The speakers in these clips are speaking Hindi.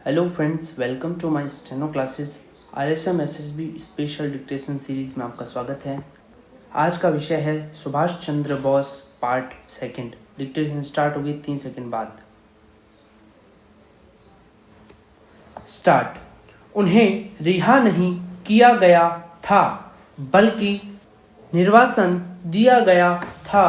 Hello friends, welcome to my steno classes. RSM SSB special dictation series में आपका स्वागत है। आज का विषय है Subhash Chandra Bose part second. Dictation start होगी 3 सेकंड बाद। स्टार्ट। उन्हें रिहा नहीं किया गया था बल्कि निर्वासन दिया गया था,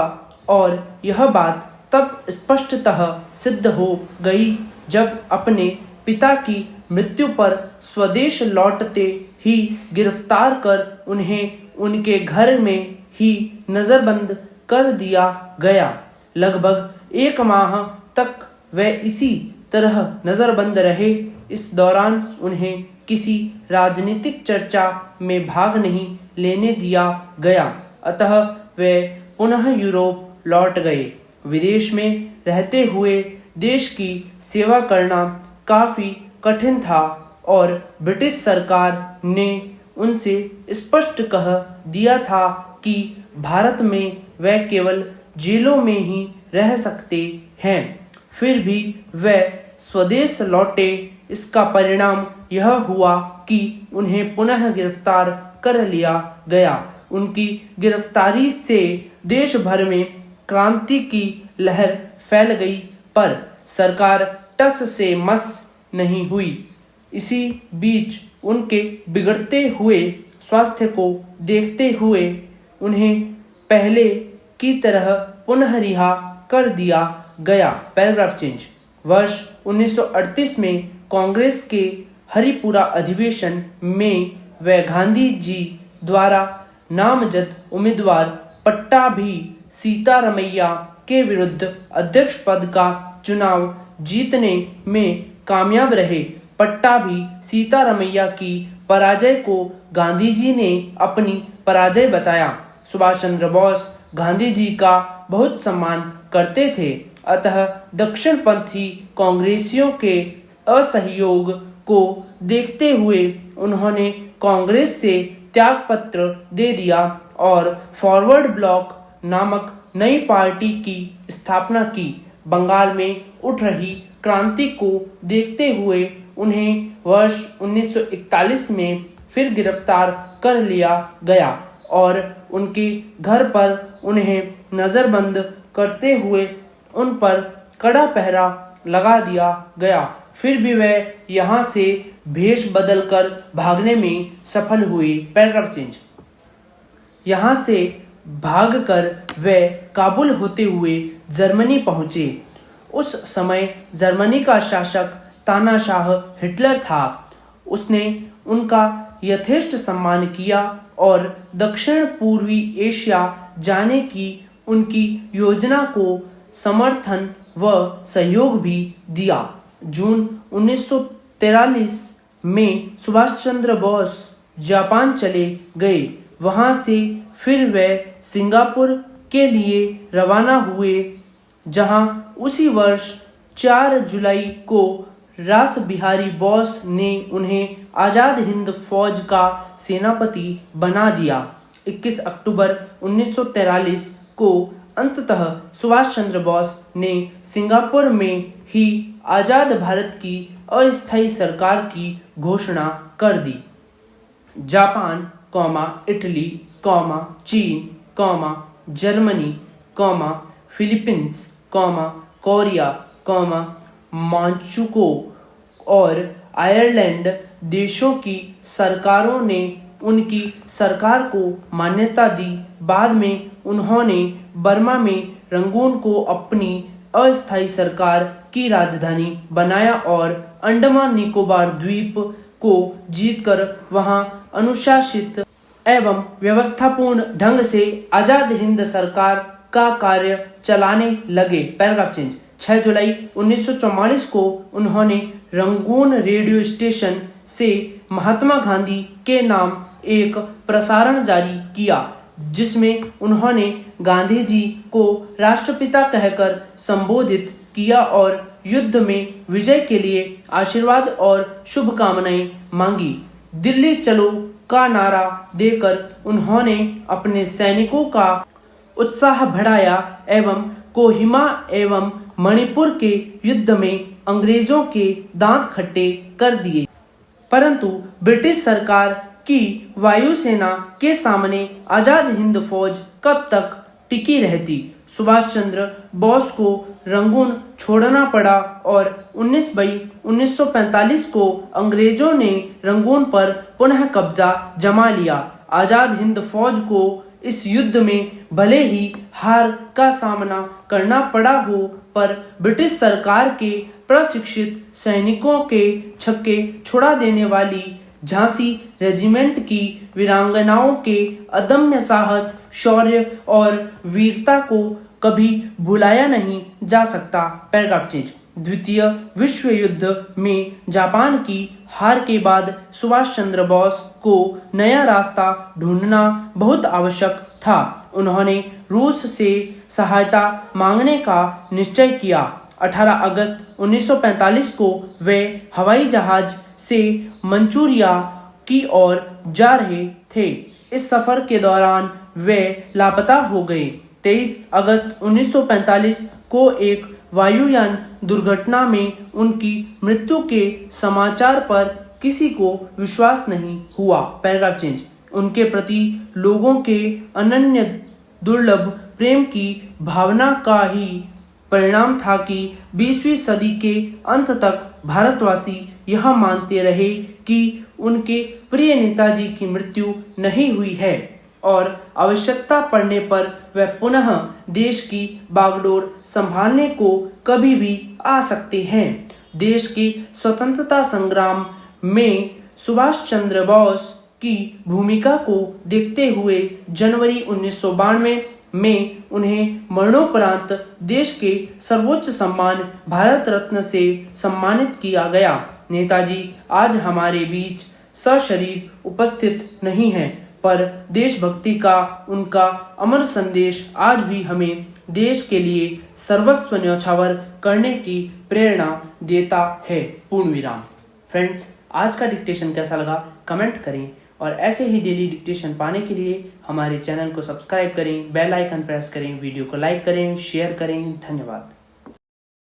और यह बात तब स्पष्टतः सिद्ध हो गई जब अपने पिता की मृत्यु पर स्वदेश लौटते ही गिरफ्तार कर उन्हें उनके घर में ही नजरबंद कर दिया गया। लगभग 1 माह तक वे इसी तरह नजरबंद रहे। इस दौरान उन्हें किसी राजनीतिक चर्चा में भाग नहीं लेने दिया गया, अतः वे पुनः यूरोप लौट गए। विदेश में रहते हुए देश की सेवा करना काफी कठिन था और ब्रिटिश सरकार ने उनसे स्पष्ट कह दिया था कि भारत में वे केवल जेलों में ही रह सकते हैं। फिर भी वे स्वदेश लौटे। इसका परिणाम यह हुआ कि उन्हें पुनः गिरफ्तार कर लिया गया। उनकी गिरफ्तारी से देश भर में क्रांति की लहर फैल गई, पर सरकार टस से मस नहीं हुई। इसी बीच उनके बिगड़ते हुए स्वास्थ्य को देखते हुए उन्हें पहले की तरह पुनः रिहा कर दिया गया। Paragraph change. वर्ष 1938 में कांग्रेस के हरिपुरा अधिवेशन में वे गांधी जी द्वारा नामजद उम्मीदवार पट्टाभी सीतारमैया के विरुद्ध अध्यक्ष पद का चुनाव जीतने में कामयाब रहे। पट्टाभी सीतारमैया की पराजय को गांधी जी ने अपनी पराजय बताया। सुभाष चंद्र बोस गांधी जी का बहुत सम्मान करते थे, अतः दक्षिणपंथी कांग्रेसियों के असहयोग को देखते हुए उन्होंने कांग्रेस से त्यागपत्र दे दिया और फॉरवर्ड ब्लॉक नामक नई पार्टी की स्थापना की। बंगाल में उठ रही क्रांति को देखते हुए उन्हें वर्ष 1941 में फिर गिरफ्तार कर लिया गया और उनके घर पर उन्हें नजरबंद करते हुए उन पर कड़ा पहरा लगा दिया गया। फिर भी वे यहाँ से भेष बदलकर भागने में सफल हुए। Paragraph change. यहाँ से भागकर वे काबुल होते हुए जर्मनी पहुंचे। उस समय जर्मनी का शासक तानाशाह हिटलर था। उसने उनका यथेष्ट सम्मान किया और दक्षिण पूर्वी एशिया जाने की उनकी योजना को समर्थन व सहयोग भी दिया। जून 1943 में सुभाष चंद्र बोस जापान चले गए। वहां से फिर वे सिंगापुर के लिए रवाना हुए, जहां उसी वर्ष 4 जुलाई को रास बिहारी बोस ने उन्हें आजाद हिंद फौज का सेनापति बना दिया। 21 अक्टूबर 1943 को अंततः सुभाष चंद्र बोस ने सिंगापुर में ही आजाद भारत की अस्थायी सरकार की घोषणा कर दी। जापान, इटली, चीन, जर्मनी, फिलीपींस, कोरिया, मांचुको और आयरलैंड देशों की सरकारों ने उनकी सरकार को मान्यता दी। बाद में उन्होंने बर्मा में रंगून को अपनी अस्थायी सरकार की राजधानी बनाया और अंडमान निकोबार द्वीप को जीतकर वहां अनुशासित एवं व्यवस्थापूर्ण ढंग से आजाद हिंद सरकार का कार्य चलाने लगे। Paragraph change. 6 जुलाई 1944 को उन्होंने रंगून रेडियो स्टेशन से महात्मा गांधी के नाम एक प्रसारण जारी किया, जिसमें उन्होंने गांधी जी को राष्ट्रपिता कहकर संबोधित किया और युद्ध में विजय के लिए आशीर्वाद और शुभकामनाएं मांगी। दिल्ली चलो का नारा देकर उन्होंने अपने सैनिकों का उत्साह बढ़ाया एवं कोहिमा एवं मणिपुर के युद्ध में अंग्रेजों के दांत खट्टे कर दिए, परंतु ब्रिटिश सरकार की वायुसेना के सामने आजाद हिंद फौज कब तक टिकी रहती। सुभाष चंद्र बोस को रंगून छोड़ना पड़ा और 19 मई 1945 को अंग्रेजों ने रंगून पर पुनः कब्जा जमा लिया। आजाद हिंद फौज को इस युद्ध में भले ही हार का सामना करना पड़ा हो, पर ब्रिटिश सरकार के प्रशिक्षित सैनिकों के छक्के छुड़ा देने वाली झांसी रेजिमेंट की वीरांगनाओं के अदम्य साहस, शौर्य और वीरता को कभी भुलाया नहीं जा सकता। Paragraph change. द्वितीय विश्व युद्ध में जापान की हार के बाद सुभाष चंद्र बोस को नया रास्ता ढूंढना बहुत आवश्यक था। उन्होंने रूस से सहायता मांगने का निश्चय किया। 18 अगस्त 1945 को वे हवाई जहाज से मंचूरिया की ओर जा रहे थे। इस सफर के दौरान वे लापता हो गए। 23 अगस्त 1945 को एक वायुयान दुर्घटना में उनकी मृत्यु के समाचार पर किसी को विश्वास नहीं हुआ। Paragraph change. उनके प्रति लोगों के अनन्य दुर्लभ प्रेम की भावना का ही परिणाम था कि 20वीं सदी के अंत तक भारतवासी यह मानते रहे कि उनके प्रिय नेताजी की मृत्यु नहीं हुई है और आवश्यकता पड़ने पर वे पुनः देश की बागडोर संभालने को कभी भी आ सकते हैं। देश के स्वतंत्रता संग्राम में सुभाष चंद्र बोस की भूमिका को देखते हुए जनवरी 1992 में उन्हें मरणोपरांत देश के सर्वोच्च सम्मान भारत रत्न से सम्मानित किया गया। नेताजी आज हमारे बीच सशरीर उपस्थित नहीं हैं, पर देशभक्ति का उनका अमर संदेश आज भी हमें देश के लिए सर्वस्व न्यौछावर करने की प्रेरणा देता है। पूर्ण विराम। फ्रेंड्स, आज का डिक्टेशन कैसा लगा कमेंट करें और ऐसे ही डेली डिक्टेशन पाने के लिए हमारे चैनल को सब्सक्राइब करें, बेल आइकन प्रेस करें, वीडियो को लाइक करें, शेयर करें। धन्यवाद।